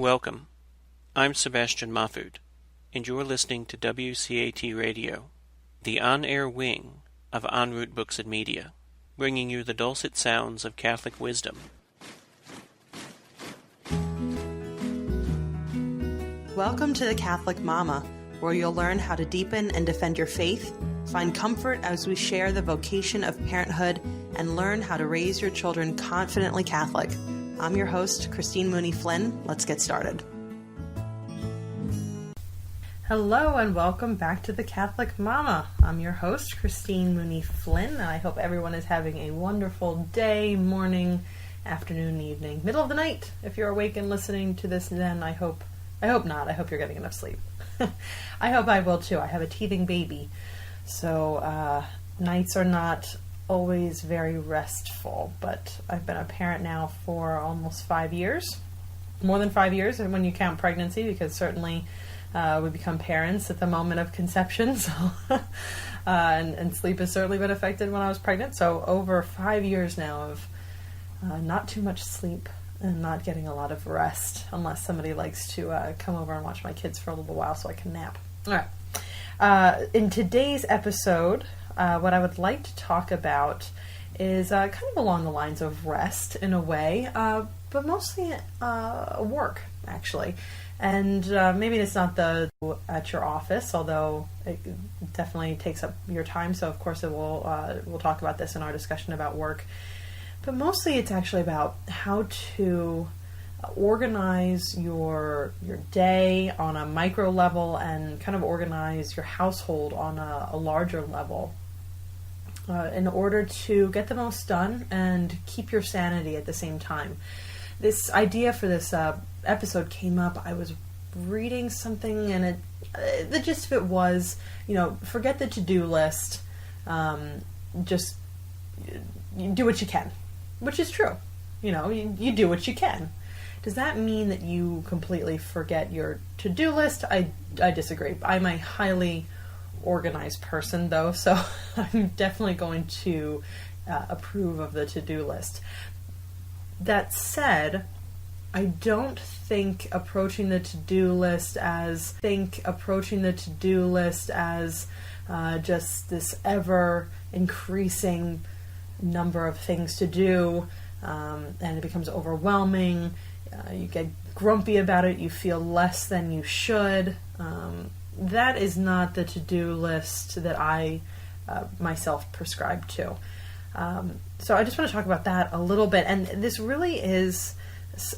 Welcome. I'm Sebastian Mahfood, and you're listening to WCAT Radio, the on-air wing of En Route Books and Media, bringing you the dulcet sounds of Catholic wisdom. Welcome to the Catholic Mama, where you'll learn how to deepen and defend your faith, find comfort as we share the vocation of parenthood, and learn how to raise your children confidently Catholic. I'm your host, Christine Mooney Flynn. Let's get started. Hello and welcome back to the Catholic Mama. I'm your host, Christine Mooney Flynn, and I hope everyone is having a wonderful day, morning, afternoon, evening, middle of the night. If you're awake and listening to this, then I hope not. I hope you're getting enough sleep. I hope I will too. I have a teething baby, so nights are not always very restful, but I've been a parent now for almost 5 years, more than 5 years, and when you count pregnancy, because certainly we become parents at the moment of conception, so and sleep has certainly been affected when I was pregnant, so over 5 years now of not too much sleep and not getting a lot of rest, unless somebody likes to come over and watch my kids for a little while so I can nap. All right. In today's episode, what I would like to talk about is kind of along the lines of rest in a way, but mostly work, actually. And maybe it's not at your office, although it definitely takes up your time. So, of course, we'll talk about this in our discussion about work. But mostly it's actually about how to organize your day on a micro level and kind of organize your household on a larger level in order to get the most done and keep your sanity at the same time. This idea for this episode came up. I was reading something and the gist of it was, forget the to-do list. Just you do what you can, which is true. You do what you can. Does that mean that you completely forget your to-do list? I disagree. I'm a highly organized person, though, so I'm definitely going to approve of the to-do list. That said, I don't think approaching the to-do list as just this ever-increasing number of things to do, and it becomes overwhelming. You get grumpy about it. You feel less than you should. That is not the to-do list that I myself prescribe to. So I just want to talk about that a little bit. And this really is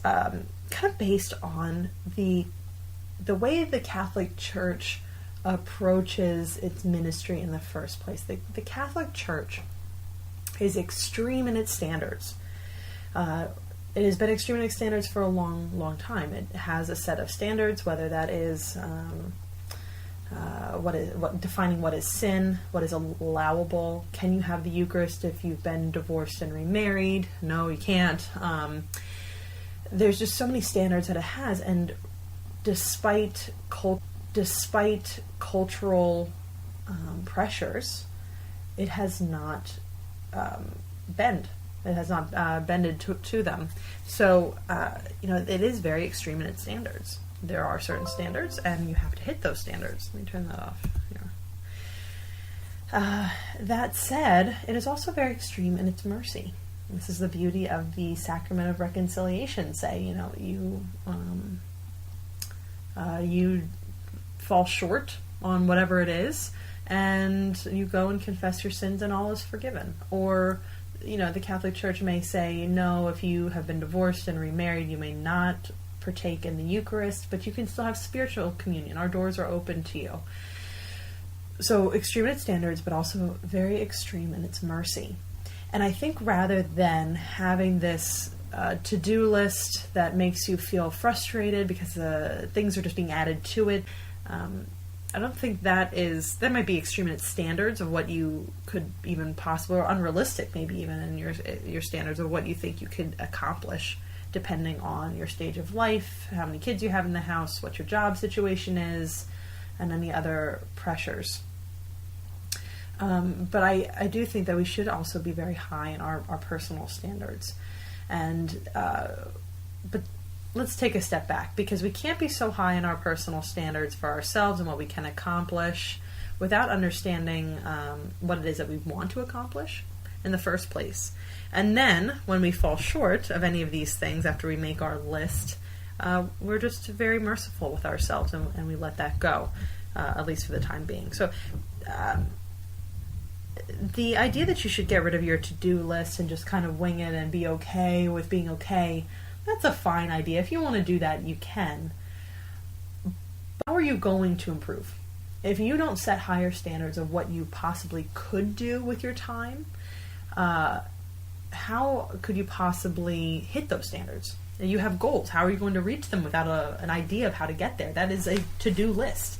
kind of based on the way the Catholic Church approaches its ministry in the first place. The Catholic Church is extreme in its standards. It has been extreme in its standards for a long, long time. It has a set of standards, whether that is defining what is sin, what is allowable. Can you have the Eucharist if you've been divorced and remarried? No, you can't. There's just so many standards that it has, and despite cultural pressures, it has not bend. It has not bended to them. So, it is very extreme in its standards. There are certain standards, and you have to hit those standards. Let me turn that off here. That said, it is also very extreme in its mercy. This is the beauty of the sacrament of reconciliation. You fall short on whatever it is, and you go and confess your sins, and all is forgiven. Or, the Catholic Church may say, no, if you have been divorced and remarried, you may not partake in the Eucharist, but you can still have spiritual communion. Our doors are open to you. So extreme in its standards, but also very extreme in its mercy. And I think rather than having this to-do list that makes you feel frustrated because things are just being added to it, I don't think that might be extreme in its standards of what you could even possibly, or unrealistic maybe even in your standards of what you think you could accomplish, depending on your stage of life, how many kids you have in the house, what your job situation is, and any other pressures. But I do think that we should also be very high in our personal standards. And but let's take a step back, because we can't be so high in our personal standards for ourselves and what we can accomplish without understanding what it is that we want to accomplish in the first place. And then when we fall short of any of these things after we make our list, we're just very merciful with ourselves, and we let that go, at least for the time being. So the idea that you should get rid of your to-do list and just kind of wing it and be okay with being okay, that's a fine idea. If you want to do that, you can. How are you going to improve? If you don't set higher standards of what you possibly could do with your time, how could you possibly hit those standards? You have goals. How are you going to reach them without an idea of how to get there? That is a to-do list.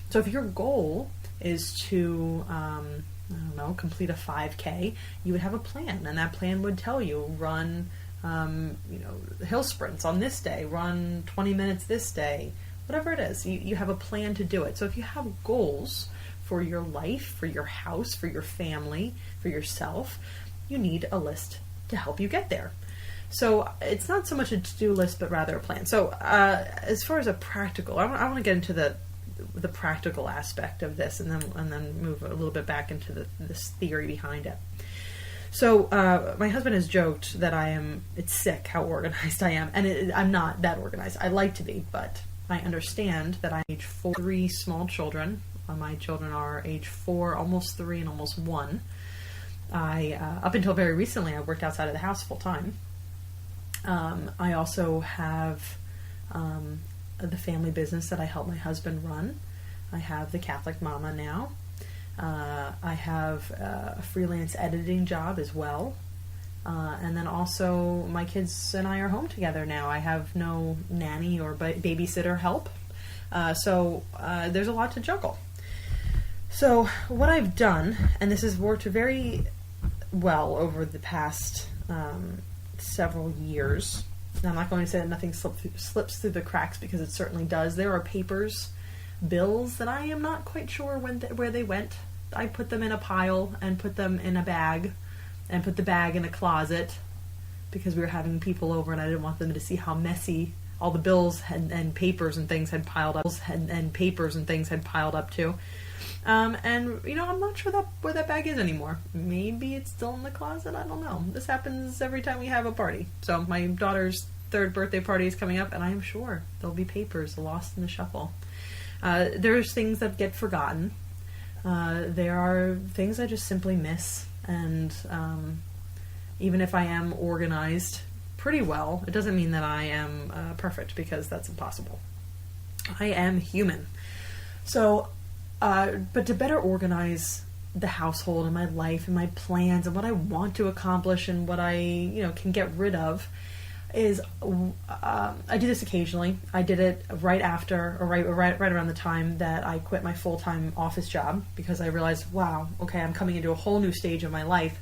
So if your goal is to, complete a 5K, you would have a plan, and that plan would tell you, run, hill sprints on this day, run 20 minutes this day, whatever it is. You have a plan to do it. So if you have goals for your life, for your house, for your family, for yourself, you need a list to help you get there. So it's not so much a to-do list, but rather a plan. So as far as a practical, I want to get into the practical aspect of this, and then move a little bit back into this theory behind it. So my husband has joked that it's sick how organized I am, and I'm not that organized. I like to be, but I understand that I'm age 4, 3 small children. My children are age 4, almost 3, and almost 1. Up until very recently, I worked outside of the house full time. I also have the family business that I help my husband run. I have the Catholic Mama now. I have a freelance editing job as well. And then also my kids and I are home together now. I have no nanny or babysitter help. So there's a lot to juggle. So what I've done, and this has worked very well over the past several years. Now, I'm not going to say that nothing slips through the cracks, because it certainly does. There are bills that I am not quite sure where they went. I put them in a pile and put them in a bag and put the bag in a closet because we were having people over and I didn't want them to see how messy all the bills and papers and things had piled up too. And I'm not sure where that bag is anymore. Maybe it's still in the closet. I don't know. This happens every time we have a party. So my daughter's 3rd birthday party is coming up, and I am sure there'll be papers lost in the shuffle. There's things that get forgotten. There are things I just simply miss. And even if I am organized pretty well, it doesn't mean that I am perfect, because that's impossible. I am human. So but to better organize the household and my life and my plans and what I want to accomplish and what I, can get rid of is, I do this occasionally. I did it right after, or right around the time that I quit my full-time office job, because I realized, wow, okay, I'm coming into a whole new stage of my life.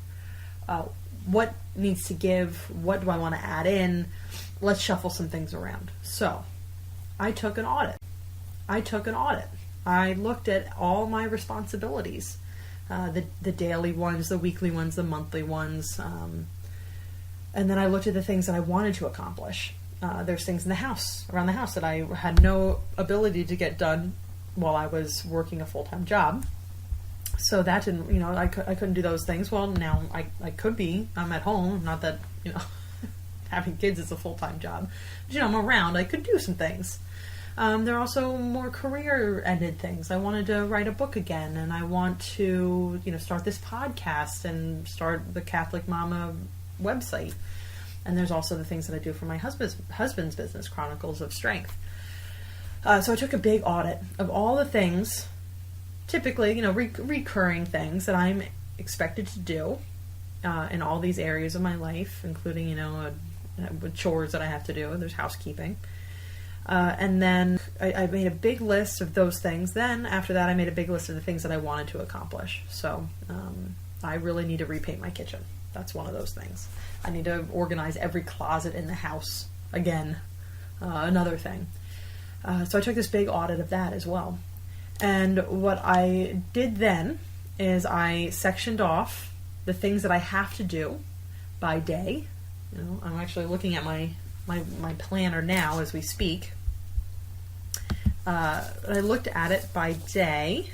What needs to give? What do I want to add in? Let's shuffle some things around. So I took an audit. I looked at all my responsibilities, the daily ones, the weekly ones, the monthly ones, and then I looked at the things that I wanted to accomplish. There's things around the house that I had no ability to get done while I was working a full-time job. So that didn't, I couldn't do those things. Well, now I could be. I'm at home. Not that, having kids is a full-time job. But, I'm around. I could do some things. There are also more career-ended things. I wanted to write a book again, and I want to, start this podcast and start the Catholic Mama website. And there's also the things that I do for my husband's business, Chronicles of Strength. So I took a big audit of all the things, typically, recurring things that I'm expected to do in all these areas of my life, including, chores that I have to do. There's housekeeping. And then I made a big list of those things. Then after that, I made a big list of the things that I wanted to accomplish. So I really need to repaint my kitchen. That's one of those things. I need to organize every closet in the house again. Another thing. So I took this big audit of that as well. And what I did then is I sectioned off the things that I have to do by day. I'm actually looking at my my planner now as we speak. I looked at it by day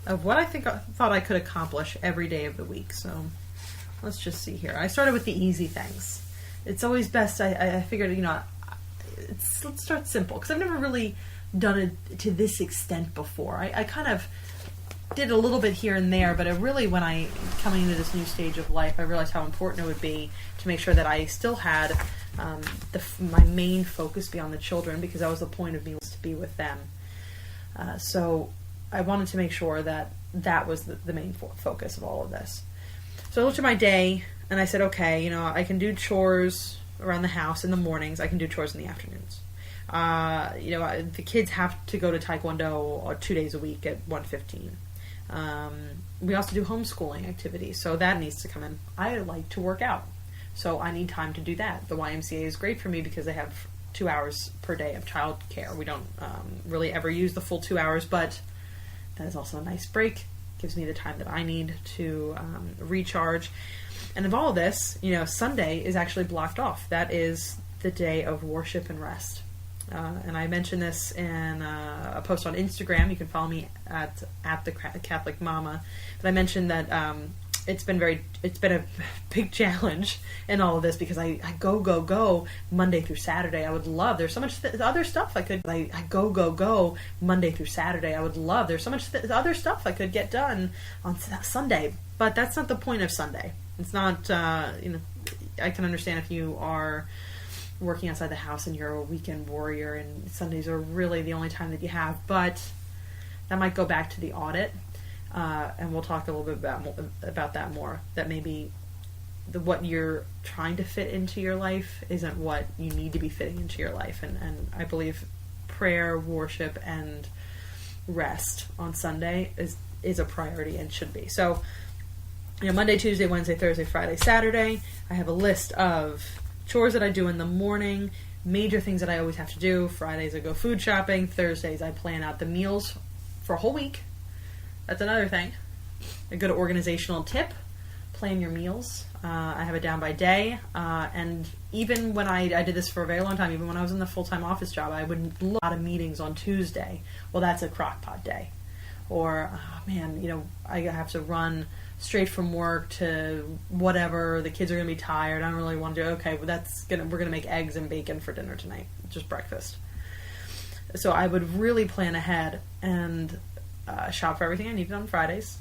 of what I thought I could accomplish every day of the week. So let's just see here. I started with the easy things. It's always best, I figured, let's start simple, because I've never really done it to this extent before. I kind of did a little bit here and there, but when I coming into this new stage of life, I realized how important it would be to make sure that I still had my main focus be on the children, because that was the point of me, was to be with them. So I wanted to make sure that was the main focus of all of this. So I looked at my day and I said, okay, I can do chores around the house in the mornings. I can do chores in the afternoons. The kids have to go to Taekwondo 2 days a week at 1:15. We also do homeschooling activities, so that needs to come in. I like to work out, so I need time to do that. The YMCA is great for me because they have 2 hours per day of child care. We don't really ever use the full 2 hours, but that is also a nice break. Gives me the time that I need to recharge. And of all of this, Sunday is actually blocked off. That is the day of worship and rest. And I mentioned this in a post on Instagram. You can follow me at the Catholic Mama. But I mentioned that it's been a big challenge in all of this, because I go Monday through Saturday. I would love. There's so much other stuff I could. I go Monday through Saturday. I would love. There's so much other stuff I could get done on Sunday, but that's not the point of Sunday. It's not. I can understand if you are working outside the house and you're a weekend warrior and Sundays are really the only time that you have, but that might go back to the audit. And we'll talk a little bit about that more. That maybe what you're trying to fit into your life isn't what you need to be fitting into your life. And I believe prayer, worship, and rest on Sunday is a priority and should be. So, Monday, Tuesday, Wednesday, Thursday, Friday, Saturday, I have a list of chores that I do in the morning, major things that I always have to do. Fridays I go food shopping. Thursdays I plan out the meals for a whole week. That's another thing. A good organizational tip: plan your meals. I have it down by day. And even when I did this for a very long time, even when I was in the full-time office job, I would do a lot of meetings on Tuesday. Well, that's a crock pot day. Or, I have to run straight from work to whatever. The kids are going to be tired. I don't really want to do. Okay, well, we're going to make eggs and bacon for dinner tonight, just breakfast. So I would really plan ahead and shop for everything I needed on Fridays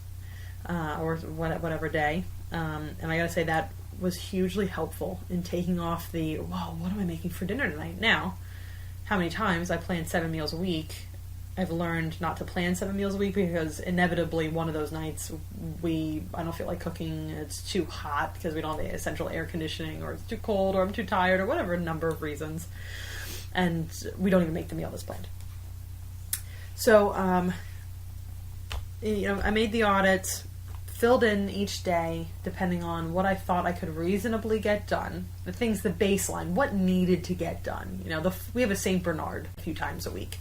or whatever day. And I got to say that was hugely helpful in taking off what am I making for dinner tonight? Now, how many times I plan 7 meals a week? I've learned not to plan 7 meals a week, because inevitably one of those nights I don't feel like cooking. It's too hot because we don't have the essential air conditioning, or it's too cold, or I'm too tired, or whatever number of reasons. And we don't even make the meal that's planned. So, I made the audit, filled in each day depending on what I thought I could reasonably get done. The baseline, what needed to get done. We have a St. Bernard a few times a week.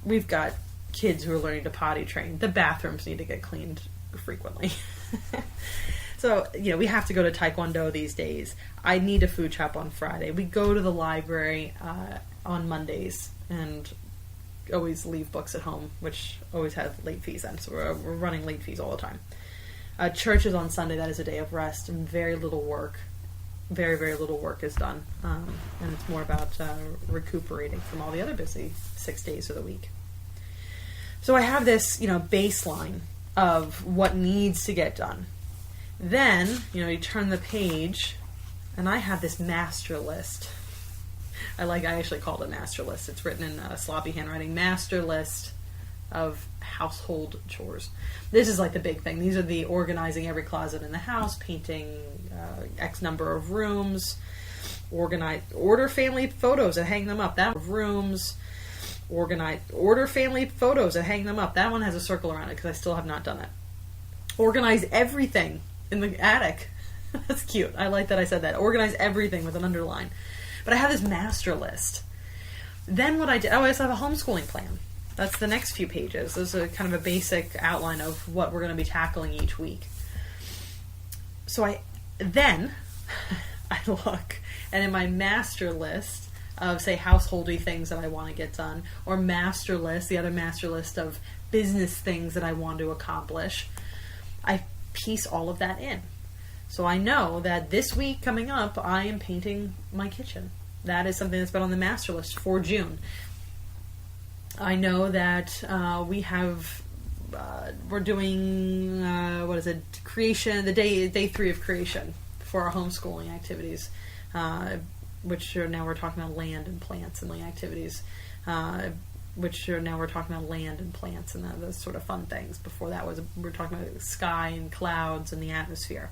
We've got kids who are learning to potty train. The bathrooms need to get cleaned frequently. So, we have to go to Taekwondo these days. I need a food shop on Friday. We go to the library on Mondays and always leave books at home, which always have late fees then. So we're running late fees all the time. Church is on Sunday. That is a day of rest and very little work. Very, very little work is done. And it's more about recuperating from all the other busy 6 days of the week. So I have this, baseline of what needs to get done. Then, you turn the page, and I have this master list. I actually call it a master list. It's written in sloppy handwriting. Master list of household chores. This is like the big thing. These are the organizing every closet in the house, painting X number of rooms, order family photos and hang them up. Order family photos and hang them up. That one has a circle around it because I still have not done it. Organize everything in the attic. That's cute. I like that I said that. Organize everything with an underline. But I have this master list. Then what I did, I also have a homeschooling plan. That's the next few pages. This is kind of a basic outline of what we're going to be tackling each week. So I look And in my master list of, say, householdy things that I want to get done, or master list, the other master list of business things that I want to accomplish, I piece all of that in. So I know that this week coming up, I am painting my kitchen. That is something that's been on the master list for June. I know that we're doing, creation, day 3 of creation for our homeschooling activities, which are now we're talking about land and plants and land activities, which are now we're talking about land and plants and those sort of fun things. Before that we're talking about sky and clouds and the atmosphere.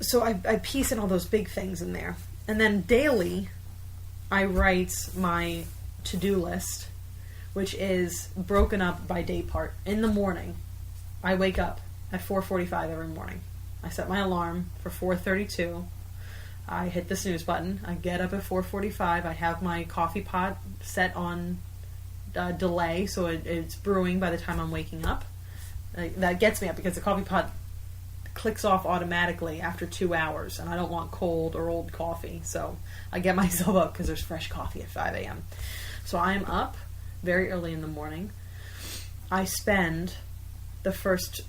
So I piece in all those big things in there. And then daily, I write my to-do list, which is broken up by day part. In the morning, I wake up at 4:45 every morning. I set my alarm for 4:32. I hit the snooze button. I get up at 4:45. I have my coffee pot set on delay, so it's brewing by the time I'm waking up. That gets me up because the coffee pot clicks off automatically after 2 hours, and I don't want cold or old coffee, so I get myself up because there's fresh coffee at 5 a.m. So I am up very early in the morning. I spend the first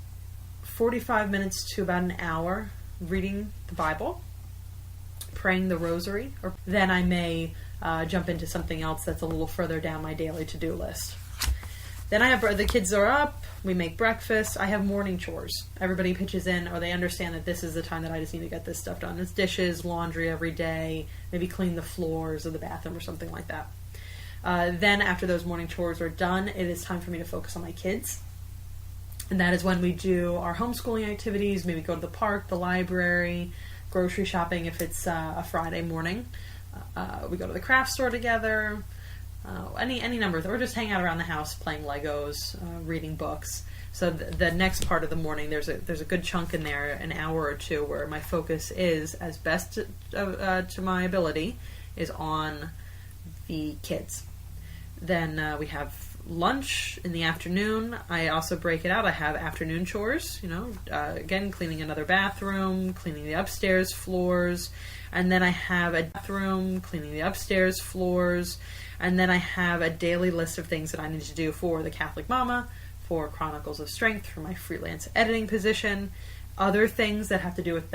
45 minutes to about an hour reading the Bible, praying the rosary, or then I may jump into something else that's a little further down my daily to-do list. Then the kids are up, we make breakfast, I have morning chores. Everybody pitches in, or they understand that this is the time that I just need to get this stuff done. It's dishes, laundry every day, maybe clean the floors of the bathroom or something like that. Then after those morning chores are done, it is time for me to focus on my kids. And that is when we do our homeschooling activities, maybe go to the park, the library, grocery shopping if it's a Friday morning. We go to the craft store together. Any number of them, or just hang out around the house playing Legos, reading books. So the next part of the morning, there's a good chunk in there, an hour or two, where my focus is, as best to my ability, is on the kids. Then we have lunch in the afternoon. I also break it out. I have afternoon chores, again, cleaning another bathroom, cleaning the upstairs floors, and then I have a bathroom, cleaning the upstairs floors. And then I have a daily list of things that I need to do for the Catholic Mama, for Chronicles of Strength, for my freelance editing position, other things that have to do with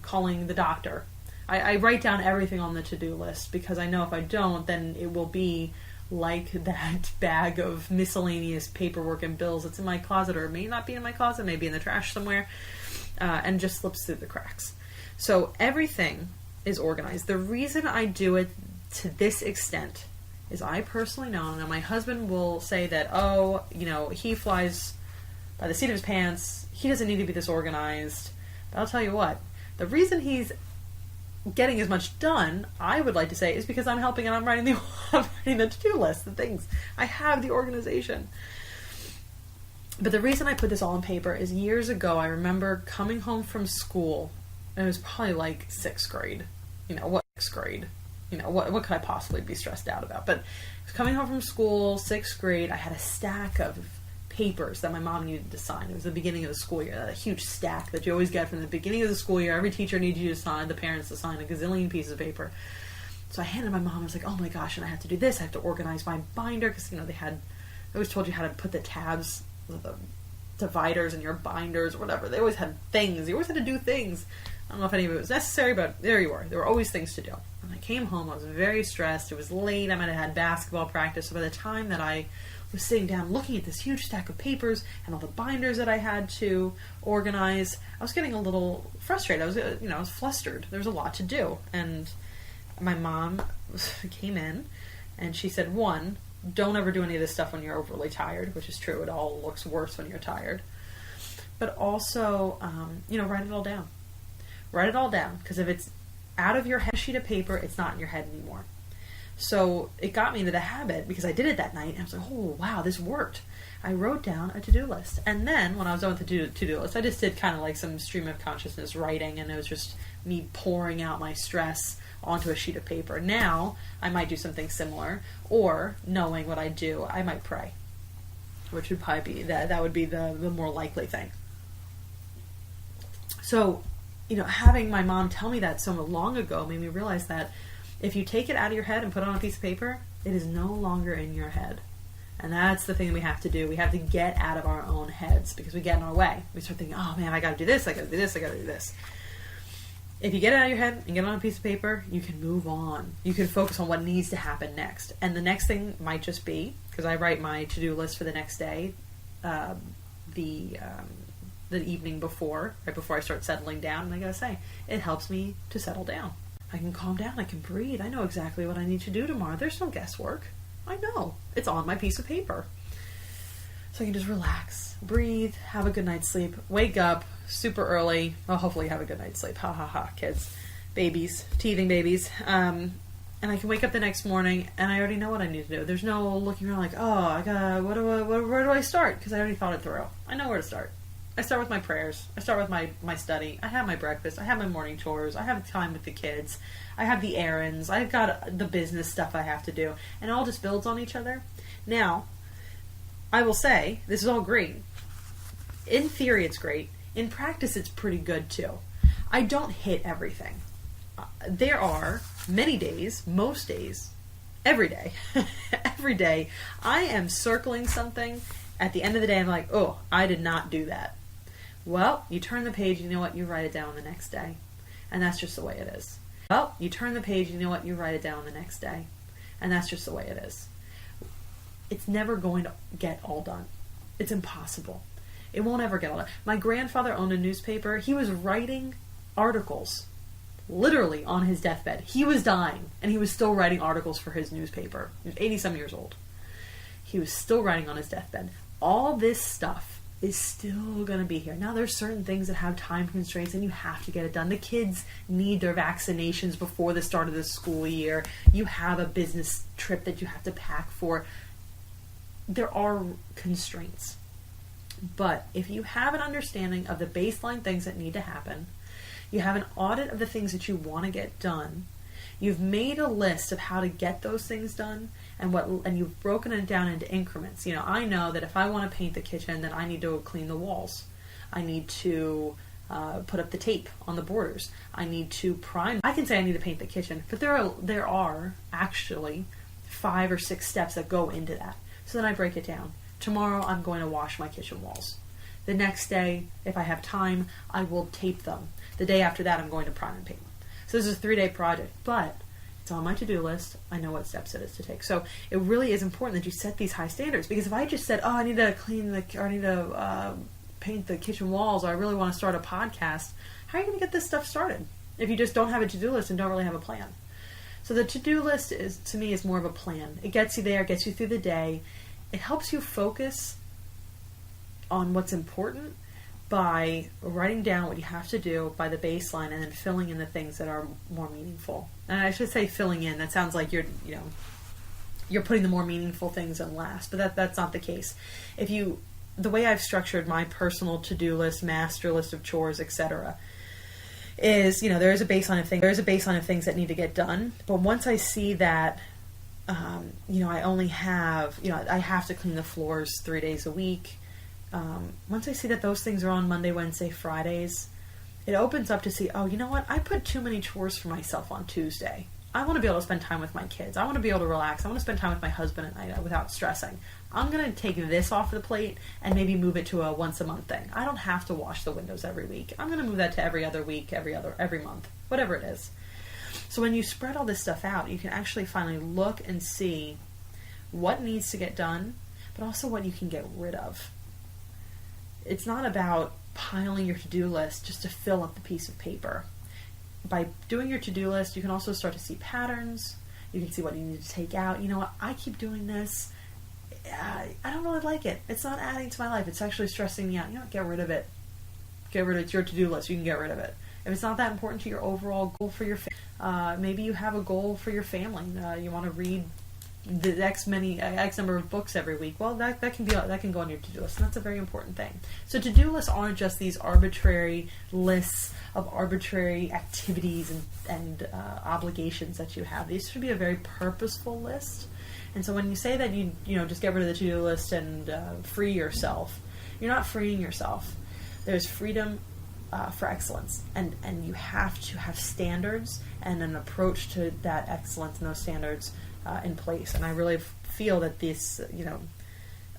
calling the doctor. I write down everything on the to-do list because I know if I don't, then it will be like that bag of miscellaneous paperwork and bills that's in my closet, or it may not be in my closet, maybe in the trash somewhere, and just slips through the cracks. So everything is organized. The reason I do it to this extent is I personally know, and my husband will say that, he flies by the seat of his pants, he doesn't need to be this organized. But I'll tell you what, the reason he's getting as much done, I would like to say, is because I'm helping and I'm writing the to-do list, the things. I have the organization. But the reason I put this all on paper is years ago, I remember coming home from school, and it was probably like 6th grade. What 6th grade? What could I possibly be stressed out about? But coming home from school, 6th grade, I had a stack of papers that my mom needed to sign. It was the beginning of the school year, a huge stack that you always get from the beginning of the school year. Every teacher needs you to sign, the parents to sign a gazillion pieces of paper. So I handed my mom, I was like, oh my gosh, and I have to do this. I have to organize my binder, because, they always told you how to put the tabs, the dividers in your binders or whatever. They always had things. You always had to do things. I don't know if any of it was necessary, but there you were. There were always things to do. When I came home, I was very stressed. It was late. I might have had basketball practice. So by the time that I was sitting down looking at this huge stack of papers and all the binders that I had to organize, I was getting a little frustrated. I was flustered. There was a lot to do. And my mom came in and she said, one, don't ever do any of this stuff when you're overly tired, which is true. It all looks worse when you're tired. But also, write it all down. Write it all down, because if it's out of your head sheet of paper, it's not in your head anymore. So it got me into the habit, because I did it that night, and I was like, oh, wow, this worked. I wrote down a to-do list. And then, when I was done with the to-do list, I just did kind of like some stream of consciousness writing, and it was just me pouring out my stress onto a sheet of paper. Now, I might do something similar, or, knowing what I do, I might pray. Which would probably be, that would be the more likely thing. So, having my mom tell me that so long ago made me realize that if you take it out of your head and put it on a piece of paper, it is no longer in your head. And that's the thing we have to do. We have to get out of our own heads because we get in our way. We start thinking, oh man, I got to do this, I got to do this, I got to do this. If you get it out of your head and get it on a piece of paper, you can move on. You can focus on what needs to happen next. And the next thing might just be, because I write my to-do list for the next day, the evening before, right before I start settling down, and I gotta say, it helps me to settle down. I can calm down, I can breathe, I know exactly what I need to do tomorrow. There's no guesswork. I know. It's on my piece of paper. So I can just relax, breathe, have a good night's sleep, wake up super early. Well, hopefully you have a good night's sleep. Ha ha ha, kids. Babies. Teething babies. And I can wake up the next morning and I already know what I need to do. There's no looking around like, oh, where do I start? Because I already thought it through. I know where to start. I start with my prayers. I start with my study. I have my breakfast. I have my morning chores. I have time with the kids. I have the errands. I've got the business stuff I have to do. And it all just builds on each other. Now, I will say, this is all great. In theory, it's great. In practice, it's pretty good too. I don't hit everything. There are many days, most days, every day, every day, I am circling something. At the end of the day, I'm like, oh, I did not do that. Well, you turn the page, you know what, you write it down the next day. And that's just the way it is. Well, you turn the page, you know what, you write it down the next day. And that's just the way it is. It's never going to get all done. It's impossible. It won't ever get all done. My grandfather owned a newspaper. He was writing articles, literally on his deathbed. He was dying, and he was still writing articles for his newspaper. He was 80-some years old. He was still writing on his deathbed. All this stuff is still going to be here. Now, there's certain things that have time constraints, and you have to get it done. The kids need their vaccinations before the start of the school year. You have a business trip that you have to pack for. There are constraints. But if you have an understanding of the baseline things that need to happen, you have an audit of the things that you want to get done, you've made a list of how to get those things done, and you've broken it down into increments. I know that if I want to paint the kitchen, then I need to clean the walls. I need to put up the tape on the borders. I need to prime. I can say I need to paint the kitchen, but there are actually 5 or 6 steps that go into that. So then I break it down. Tomorrow I'm going to wash my kitchen walls. The next day, if I have time, I will tape them. The day after that, I'm going to prime and paint. So this is a 3-day project, but it's on my to-do list. I know what steps it is to take. So it really is important that you set these high standards, because if I just said, oh, I need to paint the kitchen walls, or I really want to start a podcast, how are you going to get this stuff started if you just don't have a to-do list and don't really have a plan? So the to-do list to me is more of a plan. It gets you there, it gets you through the day. It helps you focus on what's important by writing down what you have to do by the baseline, and then filling in the things that are more meaningful. And I should say filling in. That sounds like you're putting the more meaningful things in last, but that's not the case. The way I've structured my personal to-do list, master list of chores, etc., is, there is a baseline of things. There is a baseline of things that need to get done. But once I see that, I only have, I have to clean the floors 3 days a week. Once I see that those things are on Monday, Wednesday, Fridays, it opens up to see, oh, you know what? I put too many chores for myself on Tuesday. I want to be able to spend time with my kids. I want to be able to relax. I want to spend time with my husband at night without stressing. I'm going to take this off the plate and maybe move it to a once a month thing. I don't have to wash the windows every week. I'm going to move that to every other week, every month, whatever it is. So when you spread all this stuff out, you can actually finally look and see what needs to get done, but also what you can get rid of. It's not about piling your to-do list just to fill up the piece of paper. By doing your to-do list, you can also start to see patterns. You can see what you need to take out. You know what? I keep doing this. I don't really like it. It's not adding to my life. It's actually stressing me out. Get rid of it. Get rid of it. It's your to-do list. You can get rid of it. If it's not that important to your overall goal for your family, maybe you have a goal for your family. You want to read the X number of books every week. Well, that can go on your to-do list, and that's a very important thing. So to-do lists aren't just these arbitrary lists of arbitrary activities and obligations that you have. These should be a very purposeful list. And so when you say that you just get rid of the to-do list and free yourself, you're not freeing yourself. There's freedom for excellence, and you have to have standards and an approach to that excellence and those standards in place. And I really feel that this,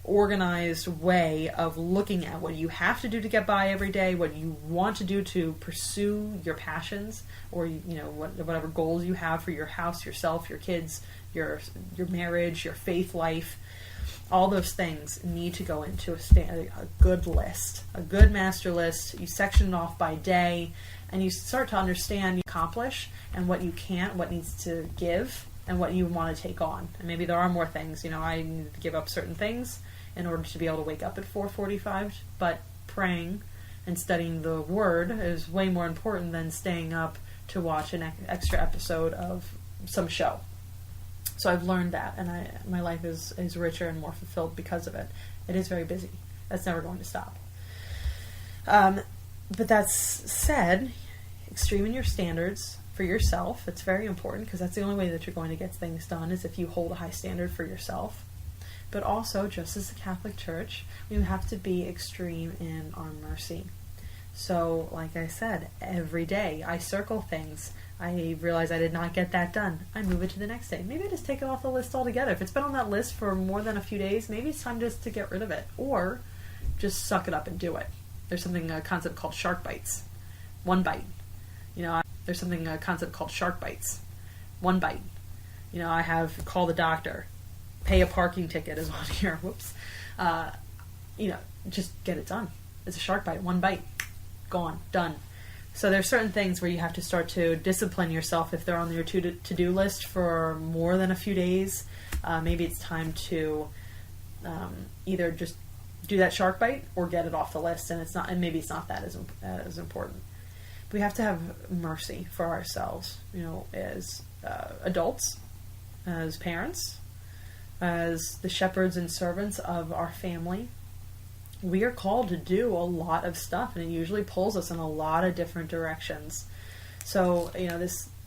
organized way of looking at what you have to do to get by every day, what you want to do to pursue your passions, or whatever goals you have for your house, yourself, your kids, your marriage, your faith life. All those things need to go into a good list, a good master list. You section it off by day, and you start to understand you accomplish and what you can't, what needs to give, and what you want to take on. And maybe there are more things. I need to give up certain things in order to be able to wake up at 4:45. But praying and studying the Word is way more important than staying up to watch an extra episode of some show. So I've learned that, and my life is richer and more fulfilled because of it. It is very busy. That's never going to stop. But that's said, extreme in your standards for yourself. It's very important, because that's the only way that you're going to get things done, is if you hold a high standard for yourself. But also, just as the Catholic Church, we have to be extreme in our mercy. So, like I said, every day I circle things. I realize I did not get that done. I move it to the next day. Maybe I just take it off the list altogether. If it's been on that list for more than a few days, maybe it's time just to get rid of it. Or just suck it up and do it. There's a concept called shark bites. One bite. There's a concept called shark bites. One bite. I have call the doctor. Pay a parking ticket is on here. Whoops. Just get it done. It's a shark bite. One bite. Gone. Done. So there's certain things where you have to start to discipline yourself if they're on your to-do list for more than a few days. Maybe it's time to either just do that shark bite or get it off the list, and maybe it's not that as important. We have to have mercy for ourselves, as adults, as parents, as the shepherds and servants of our family. We are called to do a lot of stuff, and it usually pulls us in a lot of different directions. So,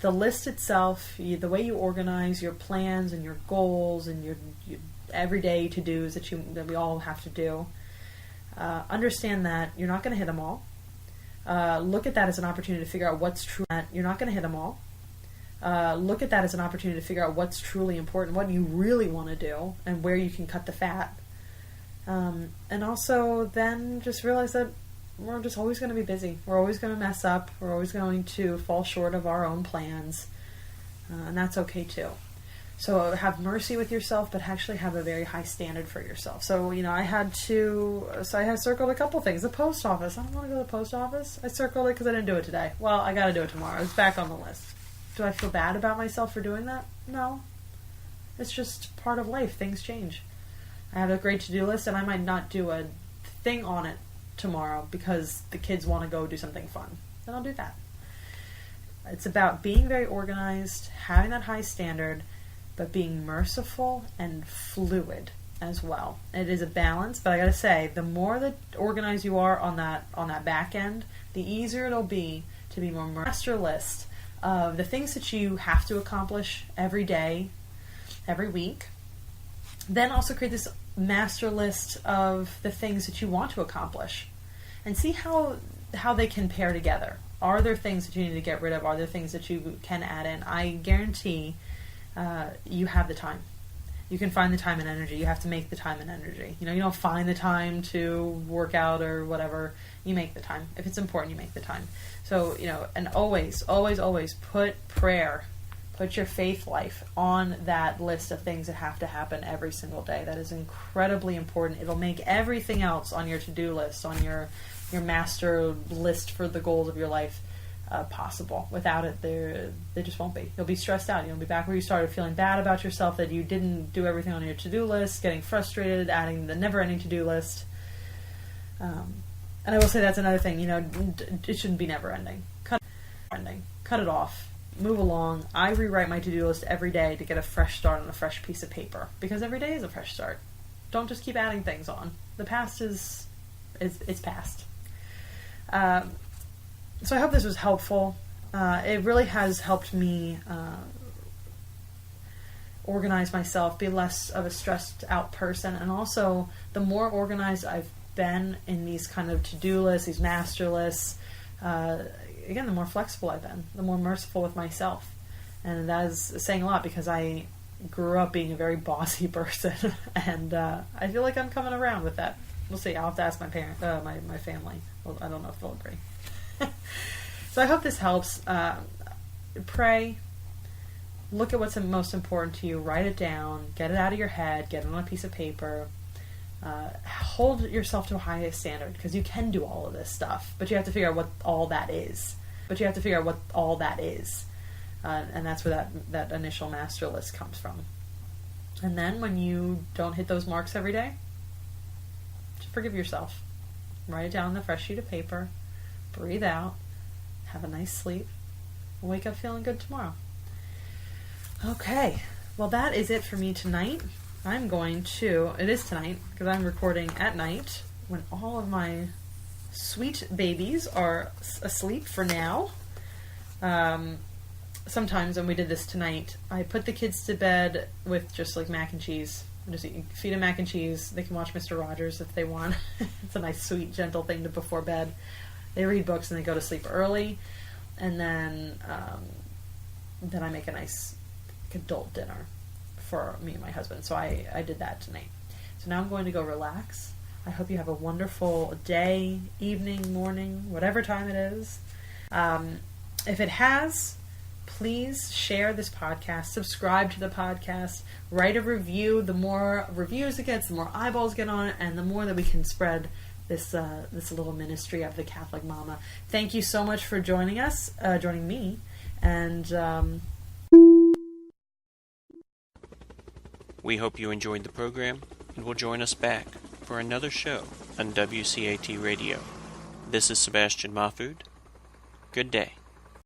the list itself, the way you organize your plans and your goals and your everyday to-dos that we all have to do, understand that you're not going to hit them all. Look at that as an opportunity to figure out what's true. You're not going to hit them all. Look at that as an opportunity to figure out what's truly important, what you really want to do, and where you can cut the fat. And also then just realize that we're just always going to be busy. We're always going to mess up. We're always going to fall short of our own plans. And that's okay too. So have mercy with yourself, but actually have a very high standard for yourself. So, I had circled a couple things. The post office. I don't want to go to the post office. I circled it because I didn't do it today. Well, I got to do it tomorrow. It's back on the list. Do I feel bad about myself for doing that? No. It's just part of life. Things change. I have a great to-do list, and I might not do a thing on it tomorrow because the kids want to go do something fun. Then I'll do that. It's about being very organized, having that high standard, but being merciful and fluid as well. It is a balance, but I gotta say, the more that organized you are on that back end, the easier it'll be to be more master list of the things that you have to accomplish every day, every week. Then also create this master list of the things that you want to accomplish, and see how they can pair together. Are there things that you need to get rid of? Are there things that you can add in? I guarantee you have the time. You can find the time and energy. You have to make the time and energy. You don't find the time to work out or whatever. You make the time. If it's important, you make the time. So, and always, always, always put prayer, put your faith life on that list of things that have to happen every single day. That is incredibly important. It'll make everything else on your to-do list, on your master list for the goals of your life, possible. Without it, they just won't be. You'll be stressed out. You'll be back where you started, feeling bad about yourself that you didn't do everything on your to-do list, getting frustrated, adding the never-ending to-do list. And I will say that's another thing. It shouldn't be never-ending. Cut it off. Move along. I rewrite my to-do list every day to get a fresh start on a fresh piece of paper, because every day is a fresh start. Don't just keep adding things on. The past is past. So I hope this was helpful. It really has helped me organize myself, be less of a stressed out person, and also the more organized I've been in these kind of to-do lists, these master lists, again, the more flexible I've been, the more merciful with myself. And that is saying a lot because I grew up being a very bossy person, and I feel like I'm coming around with that. We'll see. I'll have to ask my my family. Well, I don't know if they'll agree. So I hope this helps. Pray. Look at what's most important to you. Write it down. Get it out of your head. Get it on a piece of paper. Hold yourself to a higher standard, because you can do all of this stuff, but you have to figure out what all that is. And that's where that initial master list comes from. And then when you don't hit those marks every day, just forgive yourself. Write it down on the fresh sheet of paper. Breathe out. Have a nice sleep. And wake up feeling good tomorrow. Okay. Well, that is it for me tonight. It is tonight, because I'm recording at night when all of my sweet babies are asleep for now. Sometimes when we did this tonight, I put the kids to bed with just like mac and cheese. Just feed them mac and cheese. They can watch Mr. Rogers if they want. It's a nice, sweet, gentle thing to before bed. They read books and they go to sleep early. And then I make a nice adult dinner for me and my husband. So I did that tonight. So now I'm going to go relax. I hope you have a wonderful day, evening, morning, whatever time it is. If it has, please share this podcast, subscribe to the podcast, write a review. The more reviews it gets, the more eyeballs get on it, and the more that we can spread this little ministry of the Catholic Mama. Thank you so much for joining me, and we hope you enjoyed the program and will join us back for another show on WCAT Radio. This is Sebastian Mahfood. Good day.